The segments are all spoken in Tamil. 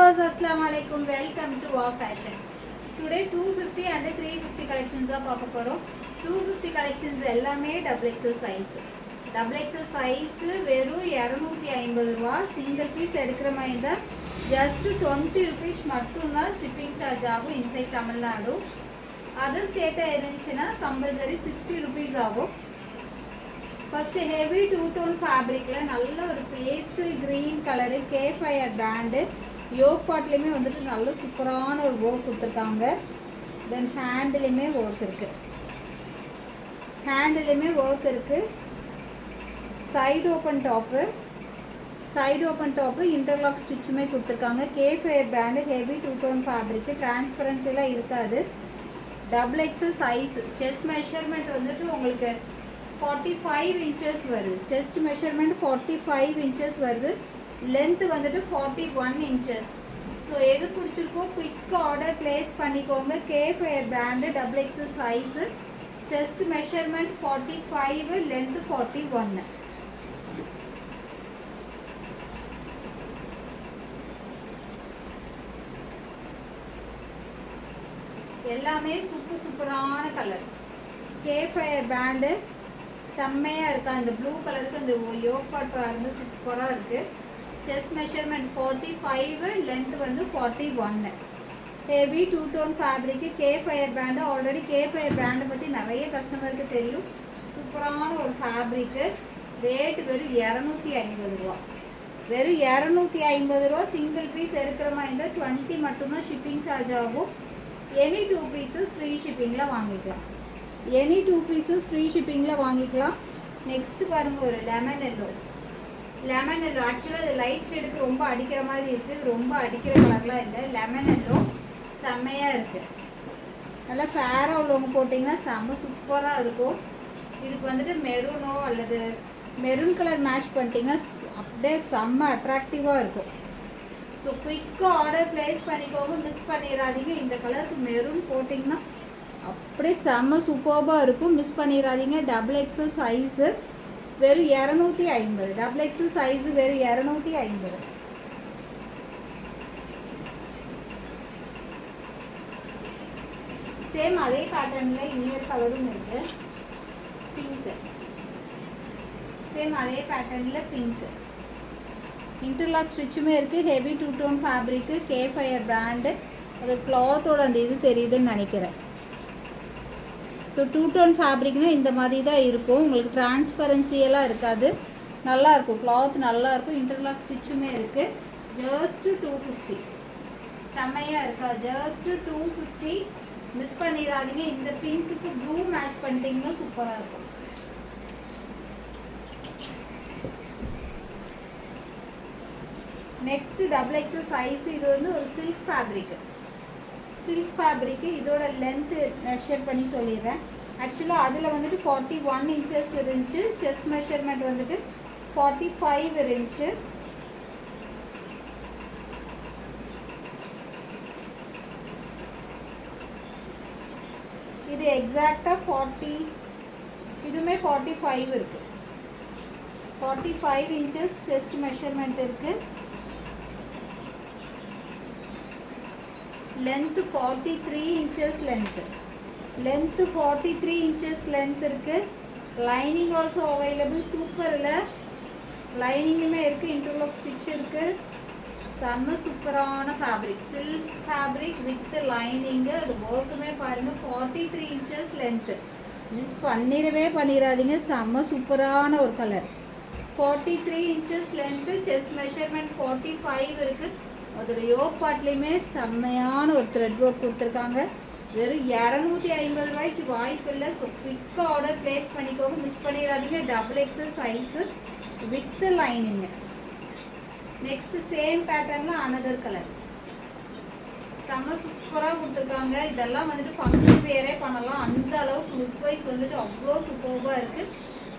viewers, assalamu alaikum. Welcome to Wow Fashion. Today 250 and 350 collections are பார்க்க போறோம். 250 collections எல்லாமே XXL size. XXL size வெறும் 250 ரூபாய். சிங்கிள் பீஸ் எடுக்கிற மாதிரி தான் just 20 rupees மட்டும் தான் shipping charge ஆகும் inside தமிழ்நாடு. அதர் ஸ்டேட்டா இருந்துச்சுன்னா கம்பல்சரி 60 rupees ஆகும். ஃபர்ஸ்ட் ஹெவி டூ டோன் ஃபேப்ரிக்ல நல்ல ஒரு pastel green colour K-Fire brand yoke பாட்லேயுமே வந்துட்டு நல்ல சூப்பரான ஒரு ஒர்க் கொடுத்துருக்காங்க. தென் ஹேண்ட்லேயுமே ஒர்க் இருக்குது. சைடு ஓப்பன் டாப்பு இன்டர்லாக் ஸ்டிச்சுமே கொடுத்துருக்காங்க. K-Fire brand heavy two tone fabric டிரான்ஸ்பரன்சிலாம் இருக்காது. XXL சைஸ் செஸ்ட் மெஷர்மெண்ட் வந்துட்டு உங்களுக்கு 45 inches வருது. செஸ்ட் மெஷர்மெண்ட் 45 inches வருது. லென்த் வந்துட்டு 41 inches. ஸோ எது பிடிச்சிருக்கோ குயிக் ஆர்டர் பிளேஸ் பண்ணிக்கோங்க. K-Fire brand XXL size chest measurement 45 length 41. எல்லாமே சூப்பரான கலர். K-Fire பிராண்டு செம்மையாக இருக்கா. அந்த ப்ளூ கலருக்கு அந்த யோக் பார்ட் பாருங்க சூப்பராக இருக்குது. செஸ்ட் மெஷர்மெண்ட் 45 லென்த் வந்து 41. Heavy two tone fabric K-Fire brand. Already K-Fire பிராண்டை பற்றி நிறைய கஸ்டமருக்கு தெரியும். சூப்பரான ஒரு ஃபேப்ரிக்கு. ரேட் வெறும் 250 ரூபா. வெறும் 250 ரூபா. சிங்கிள் பீஸ் எடுக்கிற மாதிரி இருந்தால் 20 மட்டும்தான் ஷிப்பிங் சார்ஜ் ஆகும். எனி 2 pieces ஃப்ரீ ஷிப்பிங்கில் வாங்கிக்கலாம். நெக்ஸ்ட்டு பாருங்கள், ஒரு லெமன் எல்லோ. ஆக்சுவலாக அது லைட் ஷேடுக்கு ரொம்ப அடிக்கிற மாதிரி இருக்குது. ரொம்ப அடிக்கிற கலர்லாம் இல்லை. லெமன் எல்லோ செம்மையாக இருக்குது. நல்லா ஃபேராக உள்ளவங்க போட்டிங்கன்னா செம்ம சூப்பராக இருக்கும். இதுக்கு வந்துட்டு மெரூனோ அல்லது மெரூன் கலர் மேட்ச் பண்ணிட்டிங்கன்னா அப்படியே செம்ம அட்ராக்டிவாக இருக்கும். ஸோ குயிக்காக ஆர்டர் ப்ளேஸ் பண்ணிக்கோங்க, மிஸ் பண்ணிடாதீங்க. இந்த கலருக்கு மெரூன் போட்டிங்கன்னா அப்படியே செம்ம சூப்பராக இருக்கும். மிஸ் பண்ணிடாதீங்க. XXL சைஸு வெறும் 250. XXL சைஸு வெறும் 250. சேம் அதே பேட்டர்னில் இன்னொரு கலரும் இருக்குது. பிங்க்கு. சேம் அதே பேட்டர்னில் பிங்க்கு. இன்டர்லாக் ஸ்டிச்சுமே இருக்குது. Heavy two tone fabric K-Fire brand. அது கிளாத்தோட அந்த இது தெரியுதுன்னு நினைக்கிறேன். ஸோ டூ டோன் ஃபேப்ரிக்னால் இந்த மாதிரி தான் இருக்கும். உங்களுக்கு டிரான்ஸ்பரன்சியெல்லாம் இருக்காது. நல்லாயிருக்கும். கிளாத் நல்லாயிருக்கும். இன்டர்லாக் ஸ்டிச்சுமே இருக்குது. ஜஸ்ட்டு 250. செம்மையாக இருக்கா. ஜஸ்ட்டு 250. மிஸ் பண்ணிடாதீங்க. இந்த பிங்க்குக்கு ப்ளூ மேட்ச் பண்ணிட்டீங்கன்னா சூப்பராக இருக்கும். Next XXL size. இது வந்து ஒரு சில்க் ஃபேப்ரிக்கு. இதோட லென்த்து மெஷர் பண்ணி சொல்லிடுறேன். ஆக்சுவலாக அதில் வந்துட்டு 41 inches இருந்துச்சு. செஸ்ட் மெஷர்மெண்ட் வந்துட்டு 45 இருந்துச்சு. இது எக்ஸாக்டாக 40. இதுவுமே 45 இருக்குது. 45 inches செஸ்ட் மெஷர்மெண்ட் இருக்குது. Length 43 inches length 43 inches length இருக்குது. Lining also available. சூப்பரில் லைனிங்குமே இருக்குது. இன்டர்லாக் ஸ்டிச் இருக்குது. செம்ம சூப்பரான fabric. Silk fabric with lining. அது ஒர்க்குமே பாருங்கள். 43 inches லென்த்து. மிஸ் பண்ணிடாதீங்க. செம்ம சூப்பரான ஒரு colour. 43 inches length. Chest measurement 45 இருக்குது. அதோட யோக் பார்ட்லேயுமே செம்மையான ஒரு த்ரெட் ஒர்க் கொடுத்துருக்காங்க. வெறும் 250 ரூபாய்க்கு வாய்ப்பு இல்லை. ஸோ குயிக்காக ஆர்டர் ப்ளேஸ் பண்ணிக்கோங்க. மிஸ் பண்ணிடாதீங்க. XXL size with lining. Next same பேட்டர்னில் அனதர் கலர். செம்ம சூப்பராக கொடுத்துருக்காங்க. இதெல்லாம் வந்துட்டு ஃபங்க்ஷன் வேரே பண்ணலாம். அந்த அளவுக்கு லுக் வைஸ் வந்துட்டு அவ்வளோ சூப்பராக இருக்குது.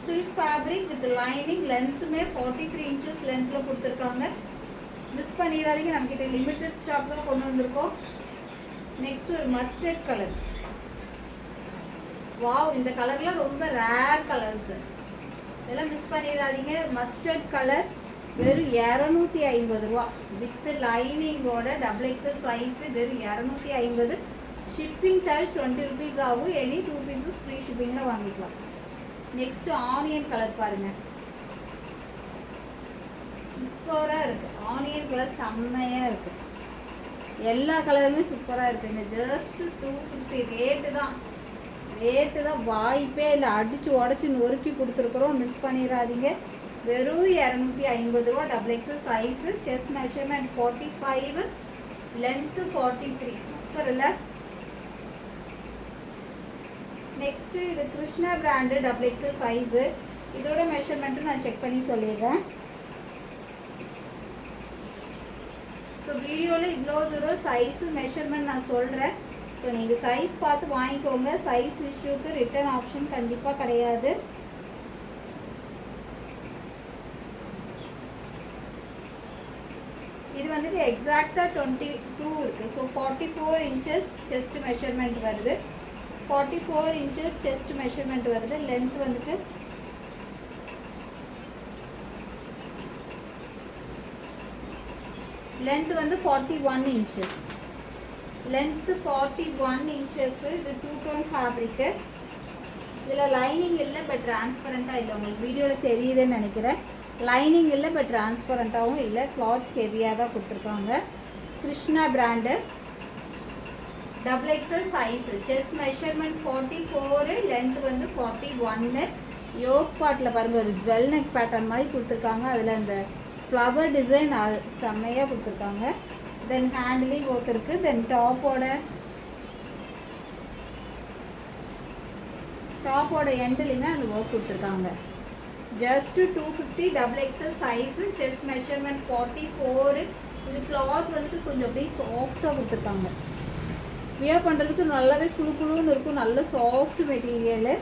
Silk fabric with lining. லென்த்துமே 43 inches லென்த்தில் கொடுத்துருக்காங்க. மிஸ் பண்ணிடாதீங்க. நம்மக்கிட்ட லிமிட்டட் ஸ்டாக் தான் கொண்டு வந்திருக்கோம். நெக்ஸ்ட் ஒரு மஸ்டர்ட் கலர். வாவ், இந்த கலர்லாம் ரொம்ப ரேர் கலர்ஸ். இதெல்லாம் மிஸ் பண்ணிடாதீங்க. மஸ்டர்ட் கலர் வெறும் 250 ரூபா வித் லைனிங்கோட டபுள் எக்ஸல் சைஸு வெறும் 250. ஷிப்பிங் சார்ஜ் 20 ருபீஸ் ஆகும். எனி 2 பீசஸ் ஃப்ரீ ஷிப்பிங்கில் வாங்கிக்கலாம். நெக்ஸ்ட்டு ஆனியன் கலர் பாருங்கள், சூப்பராக இருக்குது. ஆனியன் கலர் செம்மையாக இருக்குது. எல்லா கலருமே சூப்பராக இருக்குங்க. ஜஸ்ட்டு 250 ரேட்டு தான் வாய்ப்பே இல்லை. அடித்து உடச்சி நொறுக்கி கொடுத்துருக்குறோம், மிஸ் பண்ணிடாதீங்க. வெறும் 250 ரூபா. Double XL size, chest measurement 45, length 43. Super இல்லை? நெக்ஸ்ட்டு இது Krishna brand double XL size. இதோட மெஷர்மெண்ட்டு நான் செக் பண்ணி சொல்லிடுறேன். ஸோ வீடியோவில் இவ்வளோ தூரம் சைஸு மெஷர்மெண்ட் நான் சொல்கிறேன். ஸோ நீங்கள் சைஸ் பார்த்து வாங்கிக்கோங்க. சைஸ் இஷ்யூக்கு ரிட்டர்ன் ஆப்ஷன் கண்டிப்பாக கிடையாது. இது வந்துட்டு எக்ஸாக்டாக 22 இருக்குது. ஸோ 44 இன்ச்சஸ் செஸ்ட் மெஷர்மெண்ட் வருது. 44 இன்ச்சஸ் செஸ்ட் மெஷர்மெண்ட் வருது. லென்த் வந்துட்டு வந்து 41 இன்ச்சஸ். Length 41 inches. இது 2 டோன் ஃபேப்ரிக்கு. இதில் லைனிங் இல்லை, பட் டிரான்ஸ்பரண்ட்டாக இல்லை. உங்களுக்கு வீடியோவில் தெரியுதுன்னு நினைக்கிறேன். லைனிங் இல்லை, பட் டிரான்ஸ்பரண்ட்டாகவும் இல்லை. கிளாத் ஹெவியாக தான் கொடுத்துருக்காங்க. Krishna brand double XL size. Chest measurement 44, length வந்து 41. யோக் பாட்டில் பாருங்கள், ஒரு ஜுவல் நெக் பேட்டர்ன் மாதிரி கொடுத்துருக்காங்க. அதில் அந்த ஃப்ளவர் டிசைன் செம்மையாக கொடுத்துருக்காங்க. தென் ஹேண்ட்லேயும் ஒர்க் இருக்குது. தென் டாப்போட எண்ட்லேயுமே அந்த ஒர்க் கொடுத்துருக்காங்க. Just 250. Double XL size, chest measurement 44. இது கிளாத் வந்துட்டு கொஞ்சம் அப்படியே சாஃப்டாக கொடுத்துருக்காங்க. வியர் பண்ணுறதுக்கு நல்லாவே குழுன்னு இருக்கும். நல்ல சாஃப்ட் மெட்டீரியலு.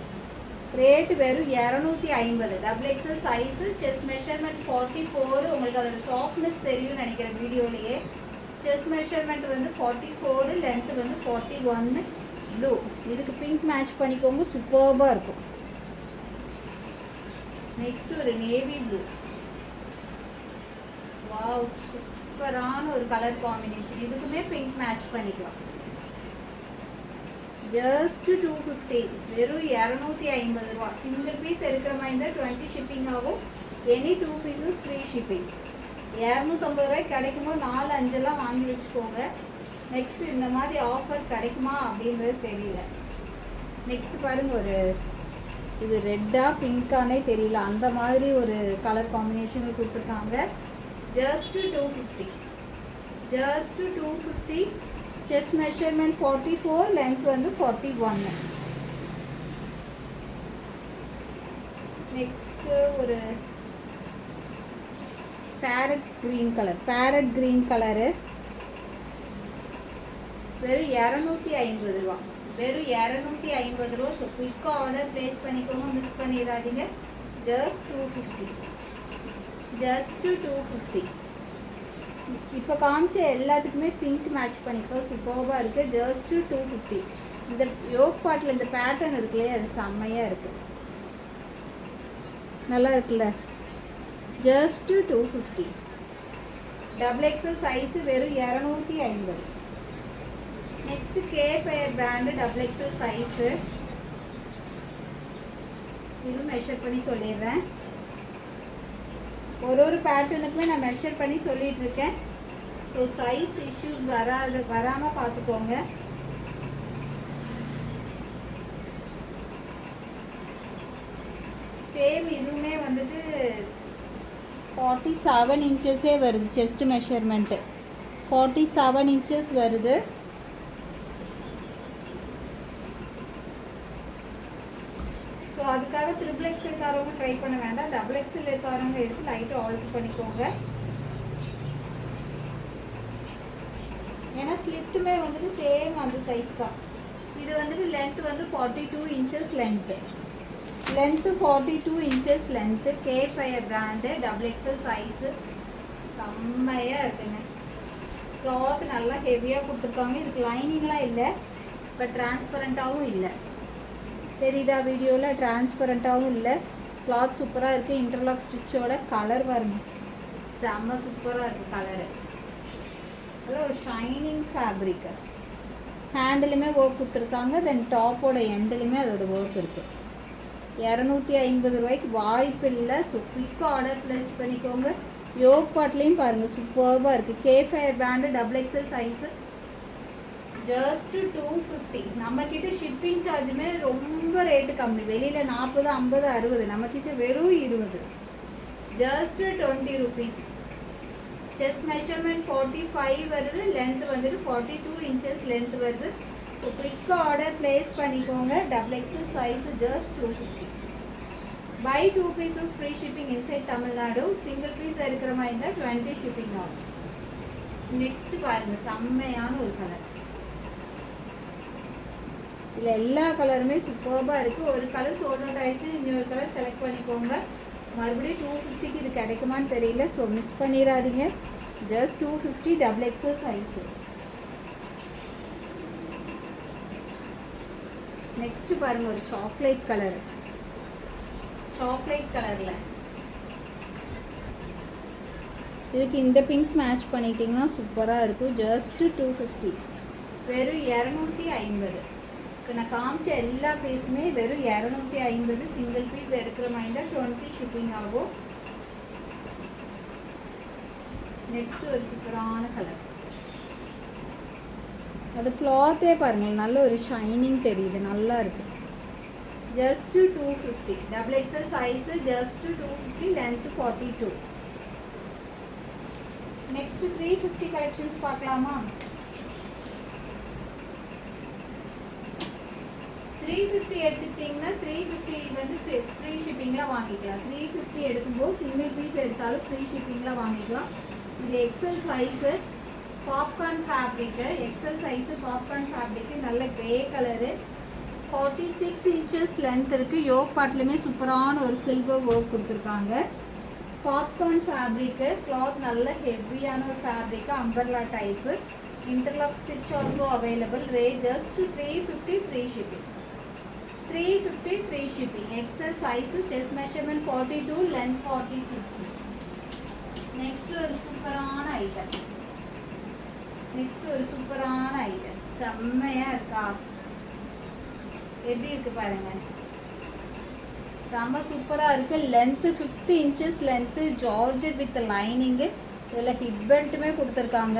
ரேட்டு வெறும் 250. Double XL size, chest measurement 44. உங்களுக்கு அதோட சாஃப்ட்னஸ் தெரியும்னு நினைக்கிறேன் வீடியோலேயே. செஸ்ட் மெஷர்மெண்ட் வந்து 44, லென்த்து வந்து 41. ப்ளூ, இதுக்கு பிங்க் மேட்ச் பண்ணிக்கோங்க, சூப்பர்பாக இருக்கும். நெக்ஸ்ட்டு ஒரு நேவி ப்ளூ. வாவ், சூப்பரான ஒரு கலர் காம்பினேஷன். இதுக்குமே பிங்க் மேட்ச் பண்ணிக்கலாம். ஜஸ்ட்டு 250. வெறும் 250 ரூபா. சிங்கிள் பீஸ் எடுக்கிற மாதிரி இருந்தால் 20 ஷிப்பிங் ஆகும். Any 2 pieces free shipping. 250 ரூபாய்க்கு கிடைக்குமோ 4-5 வாங்கி வச்சுக்கோங்க. நெக்ஸ்ட்டு இந்த மாதிரி ஆஃபர் கிடைக்குமா அப்படின்றது தெரியல. நெக்ஸ்ட்டு பாருங்கள், ஒரு இது ரெட்டாக பிங்க்கானே தெரியல, அந்த மாதிரி ஒரு கலர் காம்பினேஷனில் கொடுத்துருக்காங்க. Just 250. Just 250. Chest measurement 44, length வந்து 41. நெக்ஸ்ட்டு ஒரு பேரட் க்ரீன் கலரு. வெறும் 250 ரூபா. வெறும் 250 ரூபா. ஸோ குயிக்காக ஆர்டர் ப்ளேஸ் பண்ணிக்கோங்க, மிஸ் பண்ணிடாதீங்க. ஜஸ்ட் 250. ஜஸ்ட்டு 250. இப்போ காமிச்ச எல்லாத்துக்குமே பிங்க் மேட்ச் பண்ணிக்கலாம். சூப்பராக இருக்குது. ஜஸ்ட்டு 250. இந்த யோக் பாட்டில் இந்த பேட்டர்ன் இருக்குல்லையே, அது செம்மையாக இருக்குது, நல்லா இருக்குல்ல. ஜஸ்ட்டு 250. டபுள் எக்ஸல் சைஸு வெறும் 250. நெக்ஸ்ட்டு கேஃபயர் பிராண்டு டபுள் எக்ஸல் சைஸு. இது மெஷர் பண்ணி சொல்லிடுறேன். ஒரு பேட்டர்னுக்குமே நான் மெஷர் பண்ணி சொல்லிகிட்ருக்கேன். ஸோ சைஸ் இஷ்யூஸ் வராமல் பார்த்துக்கோங்க. சேம் இதுவுமே வந்துட்டு 47 இன்ச்சஸே வருது. செஸ்ட் மெஷர்மெண்ட்டு 47 இன்ச்சஸ் வருது. ஸோ அதுக்காக ட்ரிபிள் எக்ஸல் காரவங்க ட்ரை பண்ண வேண்டாம். டபுள் எக்ஸல் காரவங்க எடுத்து லைட்டாக ஆல்டர் பண்ணிக்கோங்க. ஏன்னா ஸ்லிட்டுமே வந்துட்டு சேம் அந்த சைஸ் தான். இது வந்துட்டு லென்த் வந்து 42 இன்ச்சஸ் லென்த்து. 42 inches length. கேஃபயர் பிராண்டு டபுள் எக்ஸல் சைஸு. செம்மையாக இருக்குங்க. கிளாத் நல்லா ஹெவியாக கொடுத்துருக்காங்க. இதுக்கு லைனிங்லாம் இல்லை, பட் டிரான்ஸ்பரண்ட்டாகவும் இல்லை. தெரியுதா வீடியோவில்? டிரான்ஸ்பரண்ட்டாகவும் இல்லை. கிளாத் சூப்பராக இருக்குது. இன்டர்லாக் ஸ்டிச்சோட கலர் வருங்க, செம்ம சூப்பராக இருக்குது கலரு. அதில் ஒரு ஷைனிங் ஃபேப்ரிக்கு, ஹேண்டிலுமே ஒர்க் கொடுத்துருக்காங்க. தென் டாப்போட எண்டுலையுமே அதோட ஒர்க் இருக்குது. 250 ரூபாய்க்கு வாய்ப்பு இல்லை. ஸோ குயிக்காக ஆர்டர் ப்ளேஸ் பண்ணிக்கோங்க. யோக் பாட்லேயும் பாருங்கள் சூப்பராக இருக்குது. கேஃபயர் பிராண்டு XXL சைஸு ஜஸ்ட்டு 250. நம்மக்கிட்ட ஷிப்பிங் சார்ஜுமே ரொம்ப ரேட்டு கம்மி. வெளியில் 40, 50, 60, நம்மக்கிட்ட வெறும் 20. Just 20 rupees. செஸ்ட் மெஷர்மெண்ட் 45 வருது, லென்த் வந்துட்டு 42 inches லென்த் வருது. ஸோ குயிக்காக ஆர்டர் ப்ளேஸ் பண்ணிக்கோங்க. XXL size just 250. Buy 2 pieces free shipping inside Tamil Nadu. Single piece எடுக்கிற மாதிரி இருந்தால் 20 ஷிப்பிங் ஆகும். நெக்ஸ்ட் பாருங்கள், செம்மையான ஒரு கலர். இதில் எல்லா கலருமே சூப்பராக இருக்குது. ஒரு கலர் சோல்ட் அவுட் ஆகிடுச்சு, இன்னொரு கலர் செலக்ட் பண்ணிக்கோங்க. மறுபடியும் 250க்கு இது கிடைக்குமான்னு தெரியல. ஸோ மிஸ் பண்ணிடாதீங்க. Just 250 XXL size. நெக்ஸ்ட்டு பாருங்கள், ஒரு சாக்லேட் கலரு. சாக்லேட் கலரில் இதுக்கு இந்த பிங்க் மேட்ச் பண்ணிக்கிட்டிங்கன்னா சூப்பராக இருக்கும். ஜஸ்ட்டு 250. வெறும் 250. இப்போ நான் காமிச்ச எல்லா பீஸுமே வெறும் 250. சிங்கிள் பீஸ் எடுக்கிற மாதிரி தான் 20 ஷிப்பிங் ஆகும். நெக்ஸ்ட்டு ஒரு சூப்பரான கலர். அது கிளாத்தே பாருங்கள், நல்ல ஒரு ஷைனிங் தெரியுது, நல்லா இருக்குது. Just 250. XXL size just 250. Length 42. Next 350 collections பார்க்கலாமா? 350 எடுத்துக்கிட்டிங்கன்னா 350 வந்து ஃப்ரீ ஷிப்பிங்கில் வாங்கிக்கலாம். 350 எடுக்கும்போது சிங்கிள் பீஸ் எடுத்தாலும் ஃப்ரீ ஷிப்பிங்கில் வாங்கிக்கலாம். இது XL size popcorn fabric. XL size popcorn fabric, நல்ல க்ரே கலரு. 46 inches லென்த் இருக்குது. யோக் பாட்லையுமே சூப்பரான ஒரு சில்வர் ஒர்க் கொடுத்துருக்காங்க. Popcorn fabric. கிளாத் நல்ல ஹெவியான ஒரு fabric, umbrella type. Interlock stitch also available. Just 350 free shipping. 350 free shipping. XL size, chest measurement 42, length 46. Next ஒரு சூப்பரான ஐட்டம். செம்மையாக இருக்கா? எப்படி இருக்குது பாருங்கள், செம்ம சூப்பராக இருக்குது. Length 50 inches length, georgette with lining. இதில் ஹிப் பெல்ட்டுமே கொடுத்துருக்காங்க.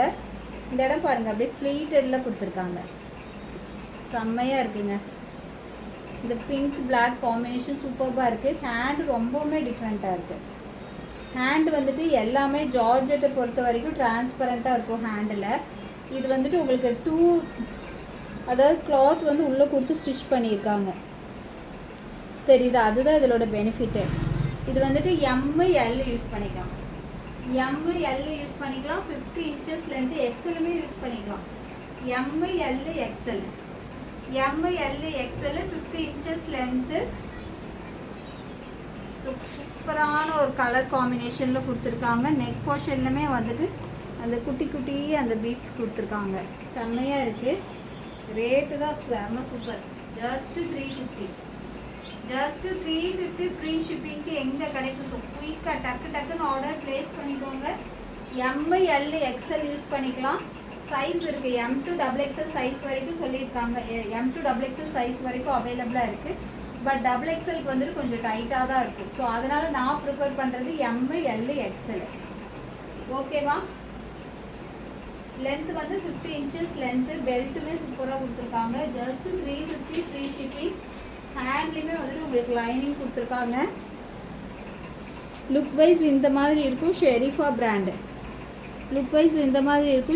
இந்த இடம் பாருங்கள், அப்படியே ஃப்ளீட்டடில் கொடுத்துருக்காங்க. செம்மையாக இருக்குங்க. இந்த பிங்க் பிளாக் காம்பினேஷன் சூப்பராக இருக்குது. ஹேண்டு ரொம்பவுமே டிஃப்ரெண்ட்டாக இருக்குது. ஹேண்டு வந்துட்டு எல்லாமே ஜார்ஜெட்டை பொறுத்த வரைக்கும் டிரான்ஸ்பரண்ட்டாக இருக்கும் ஹேண்டில். இது வந்துட்டு உங்களுக்கு அதாவது கிளாத் வந்து உள்ளே கொடுத்து ஸ்டிச் பண்ணியிருக்காங்க, தெரியுதா? அதுதான் இதோட பெனிஃபிட்டு. இது வந்துட்டு ML யூஸ் பண்ணிக்கலாம். ML யூஸ் பண்ணிக்கலாம். 50 inches லென்த்து. எக்ஸலுமே யூஸ் பண்ணிக்கலாம். ML XL 50 inches length. சூப்பரான ஒரு கலர் காம்பினேஷனில் கொடுத்துருக்காங்க. நெக் போர்ஷன்லுமே வந்துட்டு அந்த குட்டி குட்டி அந்த பீட்ஸ் கொடுத்துருக்காங்க. செம்மையாக இருக்குது. ரேட்டு தான் செம்ம சூப்பர். ஜஸ்ட்டு 350. ஜஸ்ட்டு 350 ஃப்ரீ ஷிப்பிங்க்கு எங்கே கிடைக்கும்? ஸோ குயிக்காக டக்குன்னு ஆர்டர் ப்ளேஸ் பண்ணிக்கோங்க. ML XL யூஸ் பண்ணிக்கலாம். சைஸ் இருக்குது. M to XXL சைஸ் வரைக்கும் சொல்லியிருக்காங்க. M to XXL சைஸ் வரைக்கும் அவைலபிளாக இருக்குது. பட் XXLக்கு வந்துட்டு கொஞ்சம் டைட்டாக தான் இருக்குது. ஸோ அதனால் நான் ப்ரிஃபர் பண்ணுறது ML XL. ஓகேவா? லென்த் வந்து 50 inches லென்த்து. பெல்ட்டுமே சூப்பராக கொடுத்துருக்காங்க. Just 350 free shipping. ஹேண்ட்லேயுமே வந்துட்டு உங்களுக்கு லைனிங் கொடுத்துருக்காங்க. லுக் வைஸ் இந்த மாதிரி இருக்கும். Sharifa brand.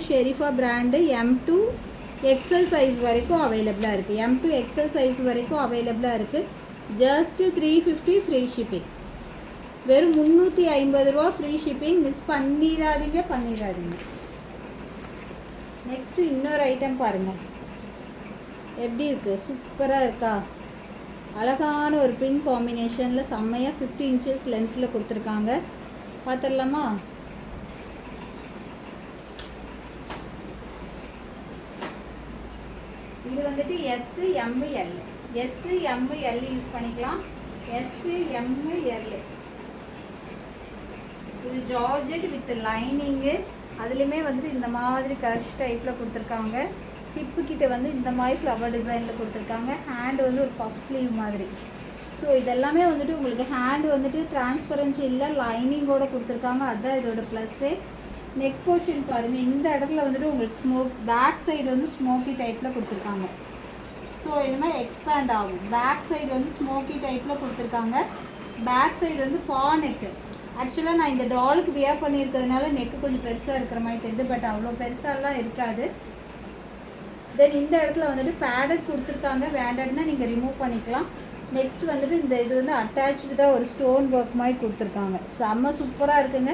Sharifa brand. M to XL size வரைக்கும் அவைலபிளாக இருக்குது. M to XL சைஸ் வரைக்கும் அவைலபிளாக இருக்குது. Just 350 free shipping. வெறும் 350 ரூபா ஃப்ரீ ஷிப்பிங். மிஸ் பண்ணிடாதீங்க. நெக்ஸ்ட்டு இன்னொரு ஐட்டம் பாருங்கள், எப்படி இருக்குது? சூப்பராக இருக்கா? அழகான ஒரு பிங்க் காம்பினேஷனில் செம்மையாக 50 inches லென்த்தில் கொடுத்துருக்காங்க. பார்த்துடலாமா? இது வந்துட்டு SML யூஸ் பண்ணிக்கலாம். SML இது ஜார்ஜெட் வித் லைனிங்கு. அதுலேயுமே வந்துட்டு இந்த மாதிரி கஷ் டைப்பில் கொடுத்துருக்காங்க. ஹிப்பு கிட்ட வந்து இந்த மாதிரி ஃப்ளவர் டிசைனில் கொடுத்துருக்காங்க. ஹேண்டு வந்து ஒரு பஃப் ஸ்லீவ் மாதிரி. ஸோ இதெல்லாமே வந்துட்டு உங்களுக்கு ஹேண்டு வந்துட்டு டிரான்ஸ்பரன்சி இல்லை, லைனிங்கோடு கொடுத்துருக்காங்க. அதுதான் இதோட ப்ளஸ்ஸு. நெக் போர்ஷன் பாருங்கள், இந்த இடத்துல வந்துட்டு உங்களுக்கு பேக் சைடு வந்து ஸ்மோக்கி டைப்பில் கொடுத்துருக்காங்க. ஸோ இது மாதிரி எக்ஸ்பேண்ட் ஆகும். பேக் சைடு வந்து ஸ்மோக்கி டைப்பில் கொடுத்துருக்காங்க. பேக் சைடு வந்து பா நெக்கு. ஆக்சுவலாக நான் இந்த டாலுக்கு வியர் பண்ணியிருக்கிறதுனால நெக்கு கொஞ்சம் பெருசாக இருக்கிற மாதிரி தெரியுது, பட் அவ்வளோ பெருசாலாம் இருக்காது. தென் இந்த இடத்துல வந்துட்டு பேடட் கொடுத்துருக்காங்க. வேண்டாட்னா நீங்கள் ரிமூவ் பண்ணிக்கலாம். நெக்ஸ்ட் வந்துட்டு இந்த இது வந்து அட்டாச்சு தான் ஒரு ஸ்டோன் ஒர்க் மாதிரி கொடுத்துருக்காங்க. செம்ம சூப்பராக இருக்குங்க.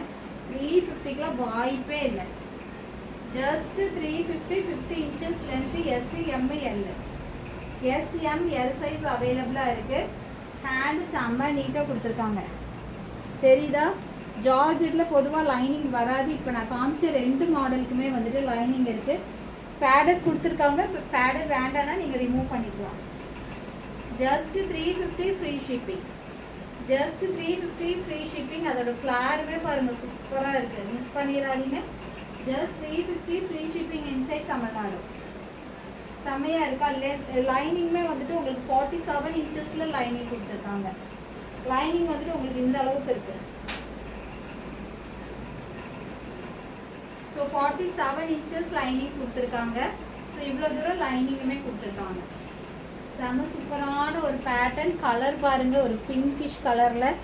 350க்குலாம் வாய்ப்பே இல்லை. Just 350, 50 inches length, SML. SML size அவைலபிளாக இருக்குது. ஹேண்டு செம்ம நீட்டாக கொடுத்துருக்காங்க. தெரியுதா? ஜார்ஜெட்டில் பொதுவாக லைனிங் வராது. இப்போ நான் காமிச்ச 2 மாடலுக்குமே வந்துட்டு லைனிங் இருக்குது. பேடட் கொடுத்துருக்காங்க. இப்போ பேடட் வேண்டாம்னா நீங்கள் ரிமூவ் பண்ணிக்கலாம். Just 350 free shipping. Just 350 free shipping. அதோட ஃப்ளாருமே பாருங்கள் சூப்பராக இருக்குது, மிஸ் பண்ணிடாதீங்க. Just 350 free shipping inside Tamil Nadu. செம்மையாக இருக்கா? லைனிங்குமே வந்துட்டு உங்களுக்கு 47 இன்ச்சஸில் லைனிங் கொடுத்துருக்காங்க. லைனிங் வந்துட்டு உங்களுக்கு இந்த அளவுக்கு இருக்குது. ஸோ 47 இன்ச்சஸ் லைனிங் கொடுத்துருக்காங்க. ஸோ இவ்வளோ தூரம் லைனிங்குமே கொடுத்துருக்காங்க. செம்ம சூப்பரான ஒரு பேட்டர்ன். கலர் பாருங்கள், ஒரு பிங்கிஷ் கலரில்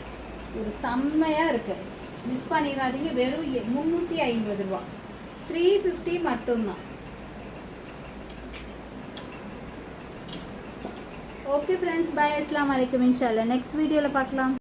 ஒரு செம்மையாக இருக்குது. மிஸ் பண்ணிடாதீங்க. வெறும் 350 ரூபா. 350 மட்டும்தான். ஓகே ஃப்ரெண்ட்ஸ், பாய். அஸ்ஸலாமு அலைக்கும். இன்ஷால்லா நெக்ஸ்ட் வீடியோவில் பார்க்கலாம்.